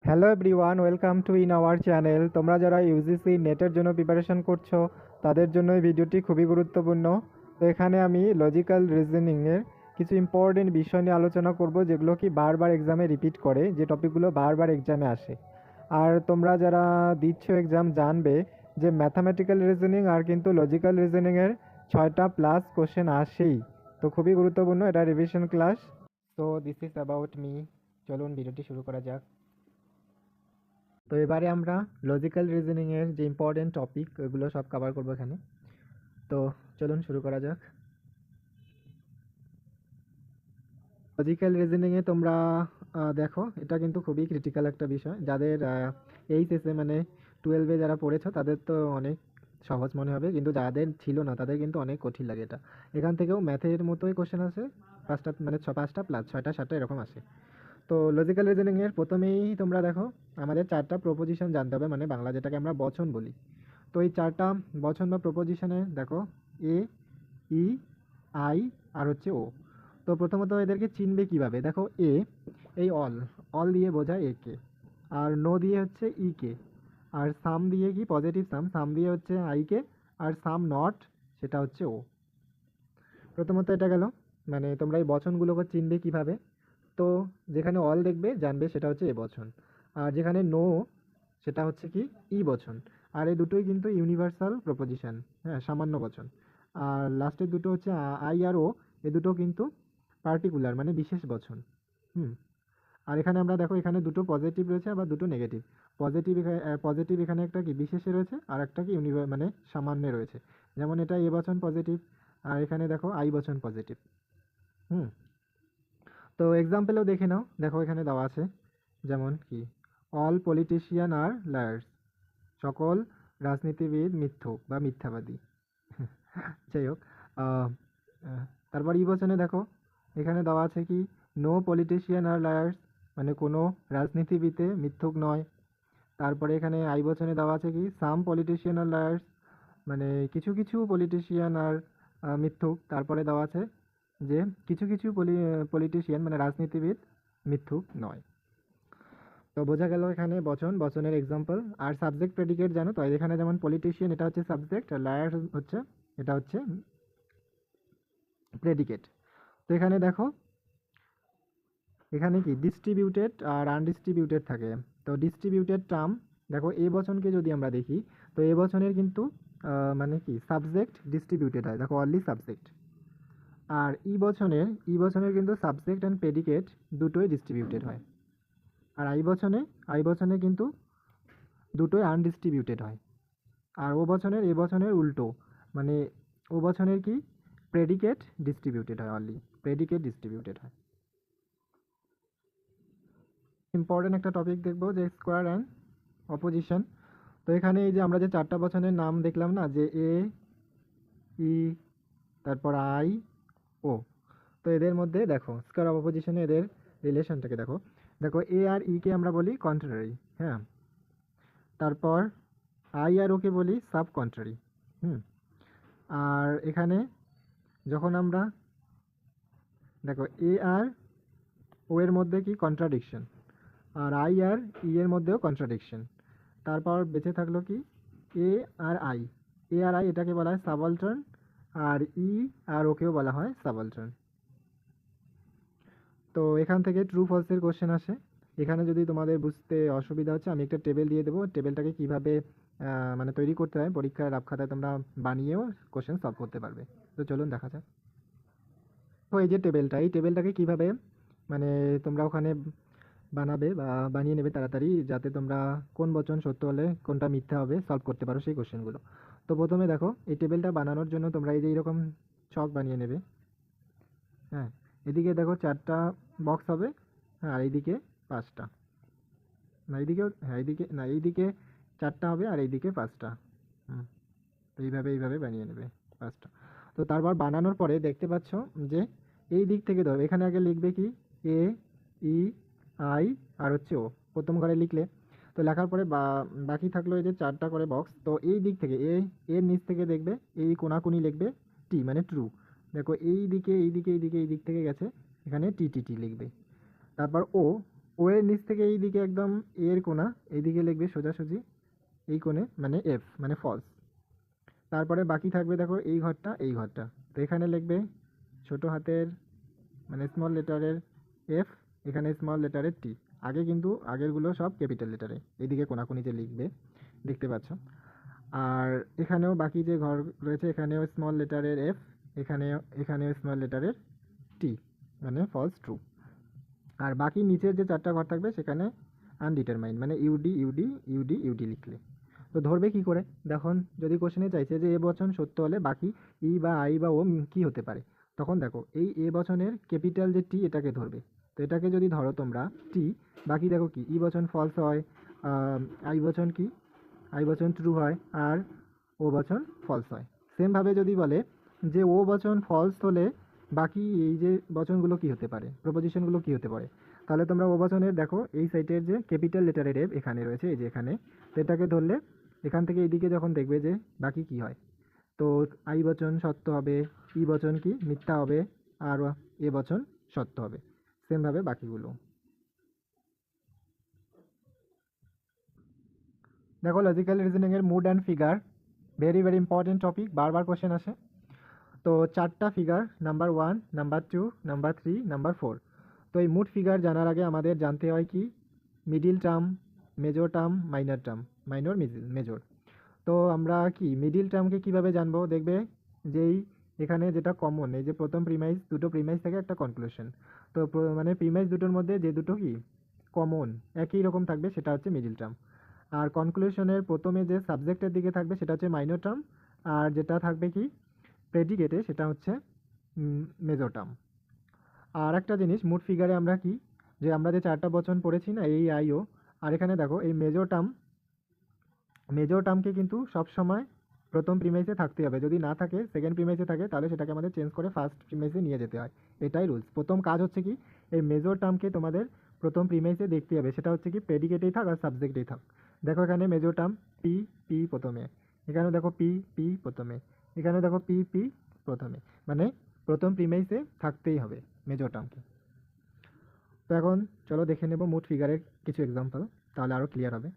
Hello everyone, welcome to in our channel. তোমরা যারা UGC নেটের জন্য প্রিপারেশন করছো তাদের জন্য এই ভিডিওটি খুবই গুরুত্বপূর্ণ। তো এখানে আমি লজিক্যাল রিজনিংয়ের কিছু ইম্পর্টেন্ট বিষয় নিয়ে আলোচনা করব, যেগুলো কি বারবার এক্সামে রিপিট করে, যে টপিকগুলো বারবার এক্সামে আসে। আর তোমরা যারা দিচ্ছ এক্সাম জানবে যে ম্যাথামেটিক্যাল রিজনিং আর কিন্তু লজিক্যাল রিজনিংয়ের 6টা প্লাস কোশ্চেন আসেই। তো খুবই গুরুত্বপূর্ণ, এটা রিভিশন ক্লাস। তো দিস ইজ অ্যাবাউট মি। চলুন ভিডিওটি শুরু করা যাক। তো এবারে আমরা লজিক্যাল রিজনিংয়ের যে ইম্পর্টেন্ট টপিক ওইগুলো সব কভার করবো এখানে। তো চলুন শুরু করা যাক। লজিক্যাল রিজনিংয়ে তোমরা দেখো, এটা কিন্তু খুবই ক্রিটিক্যাল একটা বিষয়। যাদের এইচএসে মানে 12-এ যারা পড়েছো তাদের তো অনেক সহজ মনে হবে, কিন্তু যাদের ছিল না তাদের কিন্তু অনেক কঠিন লাগে এটা। এখান থেকেও ম্যাথের মতোই কোশ্চেন আসে, 5টা মানে 5টা প্লাস 6টা 7টা এরকম আসে। তো লজিক্যাল রিজনিংয়ের প্রথমেই তোমরা দেখো, আমাদের 4টা প্রপোজিশন জানতে হবে, মানে বাংলা যেটাকে আমরা বচন বলি। তো এই 4টা বচন বা প্রপোজিশনে দেখো এ, ই, আই আর হচ্ছে ও। তো প্রথমত এদেরকে চিনবে কিভাবে? দেখো এ, এই অল, অল দিয়ে বোঝায় এ কে, আর নো দিয়ে হচ্ছে ই কে, আর সাম দিয়ে কি পজিটিভ সাম, সাম দিয়ে হচ্ছে I K, R some not সেটা হচ্ছে ও। প্রথমত এটা গেল, মানে তোমরা এই বচনগুলোকে চিনবে কিভাবে? তো যেখানে অল দেখবে জানবে সেটা হচ্ছে এ বচন, আর যেখানে নো সেটা হচ্ছে কি ই বচন। আর এই দুটোই কিন্তু ইউনিভার্সাল প্রপোজিশন, হ্যাঁ, সামান্য বচন। আর লাস্টের দুটো হচ্ছে আই আর ও, এ দুটো কিন্তু পার্টিকুলার মানে বিশেষ বচন। হুম। আর এখানে আমরা দেখো, এখানে দুটো পজিটিভ রয়েছে আবার দুটো নেগেটিভ। পজিটিভ পজিটিভ এখানে একটা কি বিশেষে রয়েছে, আর একটা কি মানে সামান্যে রয়েছে। যেমন এটা এ বচন পজিটিভ, আর এখানে দেখো আই বচন পজিটিভ। হুম। তো এক্সাম্পলেও দেখে নাও, দেখো এখানে দেওয়া আছে যেমন কি অল পলিটিশিয়ান আর লায়ার্স, সকল রাজনীতিবিদ মিথ্যুক বা মিথ্যাবাদী। যাই হোক, আহ, তারপর ই বচনে দেখো, এখানে দেওয়া আছে কি নো পলিটিশিয়ান আর লায়ার্স, মানে কোনো রাজনীতিবিদে মিথ্যুক নয়। তারপরে এখানে আই বচনে দেওয়া আছে কি সাম পলিটিশিয়ান আর লায়ার্স, মানে কিছু কিছু পলিটিশিয়ান আর মিথ্যুক। তারপরে দেওয়া আছে যে কিছু কিছু পলিটিশিয়ান মানে রাজনীতিবিদ মিথ্যুক নয়। তো বোঝা গেল এখানে বচন, বচনের এক্সাম্পল। আর সাবজেক্ট প্রেডিকেট জানো তো, এখানে যেমন পলিটিশিয়ান এটা হচ্ছে সাবজেক্ট, আর লায়ার হচ্ছে, এটা হচ্ছে প্রেডিকেট। তো এখানে দেখো, এখানে কি ডিস্ট্রিবিউটেড আর আনডিস্ট্রিবিউটেড থাকে। তো ডিস্ট্রিবিউটেড টার্ম, দেখো এ বচনকে যদি আমরা দেখি, তো এ বচনের কিন্তু মানে কি সাবজেক্ট ডিস্ট্রিবিউটেড হয়, দেখো অনলি সাবজেক্ট। আর ই বচনের কিন্তু সাবজেক্ট অ্যান্ড প্রেডিকেট দুটোই ডিস্ট্রিবিউটেড হয়। আর আই বচনে কিন্তু দুটোই আনডিস্ট্রিবিউটেড হয়। আর এ বচনের উল্টো, মানে ও বচনের কি প্রেডিকেট ডিস্ট্রিবিউটেড হয়, অনলি প্রেডিকেট ডিস্ট্রিবিউটেড হয়। ইম্পর্টেন্ট একটা টপিক দেখবো যে স্কোয়ার অ্যান্ড অপোজিশন। তো এখানে এই যে আমরা যে 4টা বচনের নাম দেখলাম না, যে এ, ই, তারপর আই, ও। তো এদের মধ্যে দেখো স্কোয়ার অফ অপোজিশনে এদের রিলেশনটাকে দেখো। দেখো এ আর ই কে আমরা বলি কন্ট্রারি, হ্যাঁ। তারপর আই আর ওকে বলি সাব কন্ট্রারি। হুম। আর এখানে যখন আমরা দেখো এ আর ও এর মধ্যে কি কন্ট্রাডিকশন, আর আই আর ই এর মধ্যেও কন্ট্রাডিকশন। তারপর বেঁচে থাকলো কি এ আর আই এটাকে বলা হয় সাবঅল্টার্ন, আর ই আর ওকেও বলা হয় সাবঅল্টার্ন। তো এখান থেকে ট্রু ফলসের কোশ্চেন আসে। এখানে যদি তোমাদের বুঝতে অসুবিধা হচ্ছে, আমি একটা টেবিল দিয়ে দেবো, টেবিলটাকে কিভাবে মানে তৈরি করতে হয় পরীক্ষার রাফ খাতায় তোমরা বানিয়েও কোশ্চেন সলভ করতে পারবে। তো চলুন দেখা যাক। তো এই যে টেবিলটা, এই টেবিলটাকে কিভাবে মানে তোমরা ওখানে বানাবে বা বানিয়ে নেবে তাড়াতাড়ি, যাতে তোমরা কোন বচন সত্য হলে কোনটা মিথ্যা হবে সলভ করতে পারো সেই কোশ্চেনগুলো। তো প্রথমে দেখো, এই টেবিলটা বানানোর জন্য তোমরা এই যে এইরকম ছক বানিয়ে নেবে। হ্যাঁ, এদিকে দেখো 4টা বক্স হবে, হ্যাঁ, আর এইদিকে 5টা, না এইদিকেও, হ্যাঁ এইদিকে না, এইদিকে 4টা হবে আর এইদিকে 5টা। হুম। তো এইভাবে বানিয়ে নেবে 5টা। তো তারপর বানানোর পরে দেখতে পাচ্ছ যে এই দিক থেকে ধরো, এখানে আগে লিখবে কি এ, ই, আই আর হচ্ছে ও, প্রথম ঘরে লিখলে। তো লেখার পরে বাকি থাকলো এই যে 4টা করে বক্স। তো এই দিক থেকে এর নিচ থেকে দেখবে এই কোনাকুনি লিখবে টি মানে ট্রু। দেখো এই দিকে এই দিক থেকে গেছে, এখানে টি টি টি লিখবে। তারপর ও, ও এর নিচ থেকে এই দিকে একদম এর কোণা এইদিকে লিখবে সোজাসুজি এই কোণে মানে এফ মানে ফলস। তারপরে বাকি থাকবে দেখো এই ঘরটা এই ঘরটা, তো এখানে লিখবে ছোট হাতের মানে স্মল লেটারের এফ, এখানে স্মল লেটারের টি। আগে কিন্তু আগেরগুলো সব ক্যাপিটাল লেটারে এইদিকে কোনাকুনিতে লিখবে, দেখতে পাচ্ছ। আর এখানেও বাকি যে ঘর রয়েছে এখানেও স্মল লেটারের এফ, এখানেও স্মল লেটারের টি মানে ফলস ট্রু। আর বাকি নিচের যে চারটা ঘর থাকবে সেখানে আনডিটারমাইন্ড মানে ইউডি ইউডি ইউডি ইউডি লিখলে। তো ধরবে কি করে? দেখুন যদি কোশ্চেনে চাইছে যে এ বচন সত্য হলে বাকি ই বা আই বা ও কি হতে পারে, তখন দেখো এই এ বচনের ক্যাপিটাল যে টি এটাকে ধরবে। তো এটাকে যদি ধরো তোমরা টি, বাকি দেখো কি ই বচন ফলস হয়, আই বচন কি আই বচন ট্রু হয়, আর ও বচন ফলস হয়। সেমভাবে যদি বলে যে ও বচন ফলস হলে বাকি এই যে বচনগুলো কি হতে পারে, প্রপোজিশনগুলো কি হতে পারে, তাহলে তোমরা ও বচনের দেখো এই সাইডের যে ক্যাপিটাল লেটারের এফ এখানে রয়েছে এই যে এখানে, তো এটাকে ধরলে এখান থেকে এইদিকে যখন দেখবে যে বাকি কি হয়, তো আই বচন সত্য হবে, ই বচন কি মিথ্যা হবে, আর এ বচন সত্য হবে। সেমভাবে বাকিগুলো দেখো। লজিক্যাল রিজনিংয়ের mood and figure very very important topic, বারবার কোশ্চেন আসে। তো চারটা figure, number 1, number 2, number 3, number 4। তো এই মুড ফিগার জানার আগে আমাদের জানতে হয় কি middle term, major term, minor term, minor major. তো আমরা কি মিডিল টার্মকে কীভাবে জানবো? দেখবে যেই এখানে যেটা কমন, এই যে প্রথম প্রিমাইস, দুটো প্রিমাইস থেকে একটা কনক্লুশন। তো মানে প্রিমাইস দুটোর মধ্যে যে দুটো কি কমন একই রকম থাকবে সেটা হচ্ছে মিডিল টার্ম। আর কনক্লুশনের প্রথমে যে সাবজেক্টের দিকে থাকবে সেটা হচ্ছে মাইনর টার্ম, আর যেটা থাকবে কি প্রেডিকেটে সেটা হচ্ছে মেজর টার্ম। আর একটা জিনিস মুড ফিগারে আমরা কি যে আমরা যে চারটা বচন পড়েছি না এই আইও, আর এখানে দেখো এই মেজর টার্মকে কিন্তু সবসময় প্রথম প্রিমাইসে থাকতে হবে, যদি না থাকে সেকেন্ড প্রিমাইসে থাকে তাহলে সেটাকে আমাদের চেঞ্জ করে ফার্স্ট প্রিমাইসে নিয়ে যেতে হয়, এটাই রুলস। প্রথম কাজ হচ্ছে কি এই মেজর টার্মকে তোমাদের প্রথম প্রিমাইসে দেখতে হবে, সেটা হচ্ছে কি প্রেডিকেটেই থাক আর সাবজেক্টেই থাক। দেখো এখানে মেজর টার্ম পি পি প্রথমে, এখানেও দেখো পি পি প্রথমে, এখানেও দেখো পি পি প্রথমে, মানে প্রথম প্রিমাইসে থাকতেই হবে মেজর টার্মকে। তো এখন চলো দেখে নেব মুড ফিগারের কিছু এক্সাম্পল, তাহলে আরও ক্লিয়ার হবে।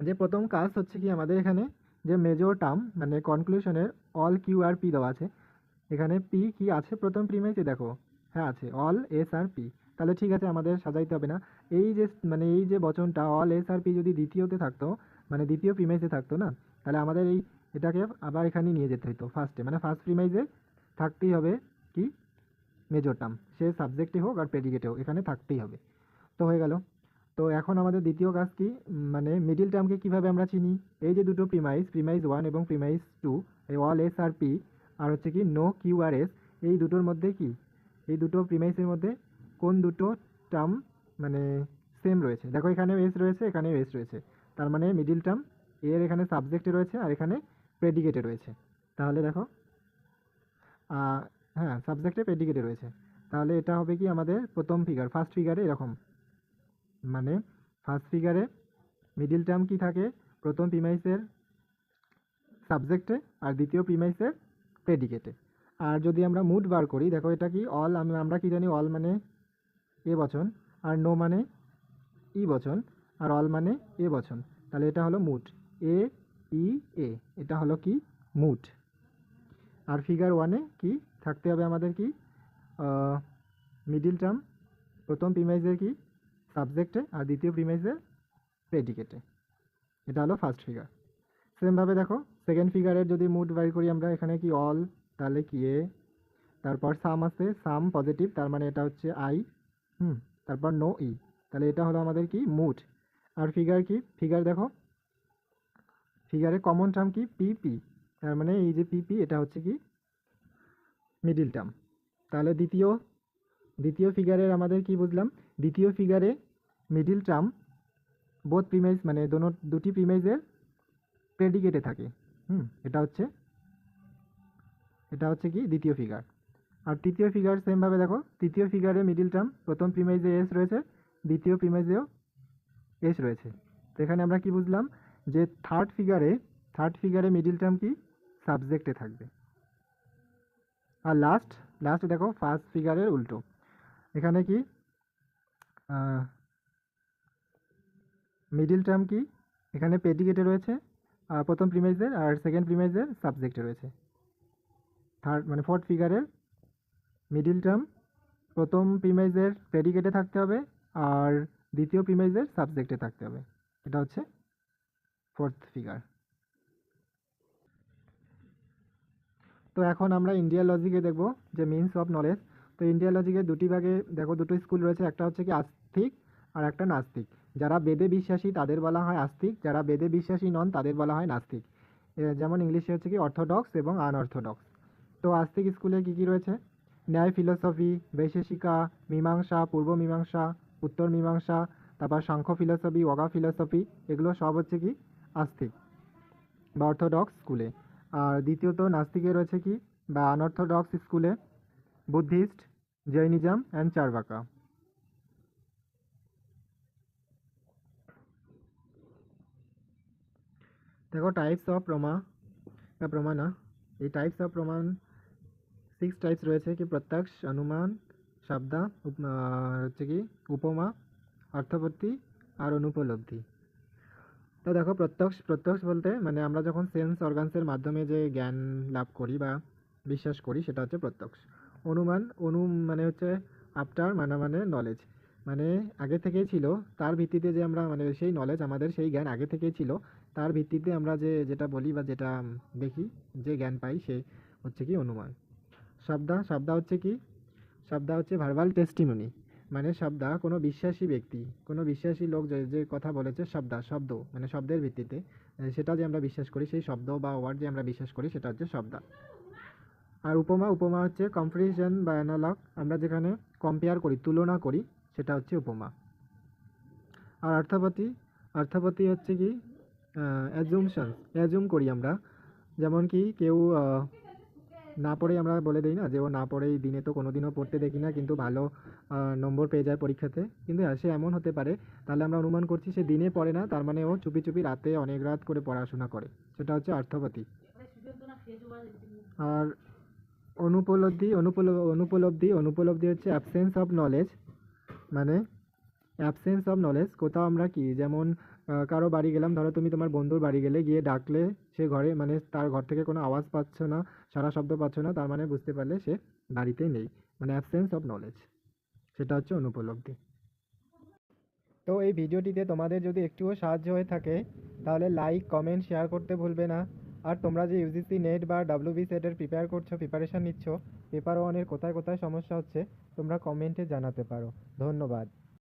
যে প্রথম কাজ হচ্ছে কি আমাদের এখানে যে মেজর টার্ম মানে কনক্লুশনের অল কিউ আর পি দেওয়া আছে, এখানে পি কি আছে প্রথম প্রিমাইসে দেখো, হ্যাঁ আছে অল এস আর পি, তাহলে ঠিক আছে আমাদের সাজাইতে হবে না। এই যে মানে এই যে বচনটা অল এস আর পি যদি দ্বিতীয়তে থাকতো মানে দ্বিতীয় প্রিমাইসে থাকতো না, তাহলে আমাদের এই এটাকে আবার এখানে নিয়ে যেতে হতো ফার্স্টে, মানে ফার্স্ট প্রিমাইসে থাকতেই হবে কি মেজর টার্ম, সে সাবজেক্টে হোক আর প্রেডিকেটে হোক এখানে থাকতেই হবে। তো হয়ে গেল। তো এখন আমাদের দ্বিতীয় কাজ কি মানে মিডিল টার্মকে কীভাবে আমরা চিনি? এই যে দুটো প্রিমাইস 1 এবং প্রিমাইস 2, এই অল এস আর পি আর হচ্ছে কি নো কিউ আর এস, এই দুটোর মধ্যে কি এই দুটো প্রিমাইসের মধ্যে কোন দুটো টার্ম মানে সেম রয়েছে? দেখো এখানেও এস রয়েছে এখানেও এস রয়েছে, তার মানে মিডিল টার্ম এর এখানে সাবজেক্টে রয়েছে আর এখানে প্রেডিকেটে রয়েছে। তাহলে দেখো হ্যাঁ সাবজেক্টে প্রেডিকেটে রয়েছে, তাহলে এটা হবে কি আমাদের প্রথম ফিগার। ফার্স্ট ফিগারে এরকম মানে ফার্স্ট ফিগারে মিডিল টার্ম কি থাকে প্রথম প্রিমাইসের সাবজেক্টে আর দ্বিতীয় প্রিমাইসের প্রেডিকেটে। আর যদি আমরা মুড বার করি দেখো এটা কি অল, আমরা কি জানি অল মানে এ বচন, আর নো মানে ই বচন, আর অল মানে এ বচন, তাহলে এটা হলো মুড এ ই এ, এটা হলো কি মুড। আর ফিগার 1-এ কি থাকতে হবে আমাদের কি মিডিল টার্ম প্রথম প্রিমাইসের কি সাবজেক্টে আর দ্বিতীয় প্রিমাইসের প্রেডিকেটে, এটা হলো ফার্স্ট ফিগার। সেমভাবে দেখো সেকেন্ড ফিগারের যদি মুড বাই করি আমরা এখানে কি অল, তাহলে কি এ, তারপর সাম আছে সাম পজিটিভ তার মানে এটা হচ্ছে আই, তারপর নো ই, তাহলে এটা হলো আমাদের কি মুড। আর ফিগার কি ফিগার দেখো ফিগারে কমন টার্ম কি পি পি, তার মানে এই যে পি পি এটা হচ্ছে কি মিডিল টার্ম। তাহলে দ্বিতীয় ফিগারের আমাদের কি বুঝলাম, দ্বিতীয় ফিগারে মিডিল টার্ম বোথ প্রিমাইস মানে দুটি প্রিমাইসের প্রেডিকেটে থাকে, এটা হচ্ছে কি দ্বিতীয় ফিগার। আর তৃতীয় ফিগার সেমভাবে দেখো তৃতীয় ফিগারে মিডিল টার্ম প্রথম প্রিমাইসে এস রয়েছে দ্বিতীয় প্রিমাইসেও এস রয়েছে, তো এখানে আমরা কি বুঝলাম যে থার্ড ফিগারে মিডিল টার্ম কি সাবজেক্টে থাকবে। আর লাস্ট দেখো ফার্স্ট ফিগারের উল্টো, এখানে কি মিডিল টার্ম কি, এখানে প্রেডিকেটে রয়েছে প্রথম প্রিমাইজের, আর সেকেন্ড প্রিমাইজের সাবজেক্টে রয়েছে। থার্ড মানে ফোর্থ ফিগারের মিডিল টার্ম প্রথম প্রিমাইজের প্রেডিকেটে থাকতে হবে, আর দ্বিতীয় প্রিমাইজের সাবজেক্টে থাকতে হবে। এটা হচ্ছে ফোর্থ ফিগার। তো এখন আমরা ইন্ডিয়া লজিকে দেখব যে মিনস অফ নলেজ। তো ইন্ডিয়া লজিকের দুটি ভাগে দেখো, দুটো স্কুল রয়েছে, একটা হচ্ছে কি আস্তিক আর একটা নাস্তিক। যারা বেদে বিশ্বাসী তাদের বলা হয় আস্তিক, যারা বেদে বিশ্বাসী নন তাদের বলা হয় নাস্তিক। যেমন ইংলিশে হচ্ছে কি অর্থোডক্স এবং আনঅর্থোডক্স। তো আস্তিক স্কুলে কী কী রয়েছে, ন্যায় ফিলোসফি, বৈশেষিকা, মীমাংসা, পূর্ব মীমাংসা, উত্তর মীমাংসা, তারপর সাংখ্য ফিলোসফি, ওগা ফিলোসফি, এগুলো সব হচ্ছে কি আস্তিক বা অর্থোডক্স স্কুলে। আর দ্বিতীয়ত নাস্তিকে রয়েছে কি বা আনঅর্থোডক্স স্কুলে বুদ্ধিস্ট, জৈনিজম অ্যান্ড চারবাকা। দেখো টাইপস অফ প্রমা বা প্রমাণা, এই টাইপস অফ প্রমাণ 6 টাইপস রয়েছে কি প্রত্যক্ষ, অনুমান, শব্দ, হচ্ছে কি উপমা, অর্থবর্তী আর অনুপলব্ধি। তো দেখো প্রত্যক্ষ বলতে মানে আমরা যখন সেন্স অর্গানসের মাধ্যমে যে জ্ঞান লাভ করি বা বিশ্বাস করি সেটা হচ্ছে প্রত্যক্ষ। অনুমান মানে হচ্ছে আফটার মানে নলেজ, মানে আগে থেকেই ছিল, তার ভিত্তিতে যে আমরা মানে সেই নলেজ আমাদের সেই জ্ঞান আগে থেকেই ছিল, তার ভিত্তিতে আমরা যেটা বলি বা যেটা দেখি যে জ্ঞান পাই সে হচ্ছে কি অনুমান। শব্দ হচ্ছে কি, শব্দ হচ্ছে ভার্বাল টেস্টিমনি, মানে শব্দ কোনো বিশ্বাসী ব্যক্তি, কোনো বিশ্বাসী লোক যে কথা বলেছে, শব্দ মানে শব্দের ভিত্তিতে সেটা যে আমরা বিশ্বাস করি, সেই শব্দ বা ওয়ার্ড যে আমরা বিশ্বাস করি সেটা হচ্ছে শব্দ। আর উপমা হচ্ছে কম্পারিজন বা অ্যানালগ, আমরা যেখানে কম্পেয়ার করি, তুলনা করি, সেটা হচ্ছে উপমা। আর অর্থপতি হচ্ছে কি অ্যাজুম করি আমরা, যেমন কি কেউ না পড়েই আমরা বলে দিই না যে ও না পড়েই দিনে তো কোনো দিনও পড়তে দেখি না কিন্তু ভালো নম্বর পেয়ে যায় পরীক্ষাতে, কিন্তু সে এমন হতে পারে, তাহলে আমরা অনুমান করছি সে দিনে পড়ে না, তার মানে ও চুপি চুপি রাতে অনেক রাত করে পড়াশোনা করে, সেটা হচ্ছে অর্থপতি। আর অনুপলব্ধি হচ্ছে অ্যাবসেন্স অফ নলেজ, মানে অ্যাবসেন্স অফ নলেজ কোথাও আমরা কি, যেমন কারো বাড়ি গেলাম, ধরো তুমি তোমার বন্ধুর বাড়ি গেলে, গিয়ে ডাকলে সে ঘরে মানে তার ঘর থেকে কোনো আওয়াজ পাচ্ছ না, সারা শব্দ পাচ্ছ না, তার মানে বুঝতে পারলে সে বাড়িতেই নেই, মানে অ্যাবসেন্স অফ নলেজ, সেটা হচ্ছে অনুপলব্ধি। তো এই ভিডিওটিতে তোমাদের যদি একটুও সাহায্য হয়ে থাকে তাহলে লাইক, কমেন্ট, শেয়ার করতে ভুলবে না। আর তোমরা যে ইউজিসি নেট বা WBSET-এর প্রিপারেশন নিচ্ছ, পেপার ওয়ানের কোথায় কোথায় সমস্যা হচ্ছে তোমরা কমেন্টে জানাতে পারো। ধন্যবাদ।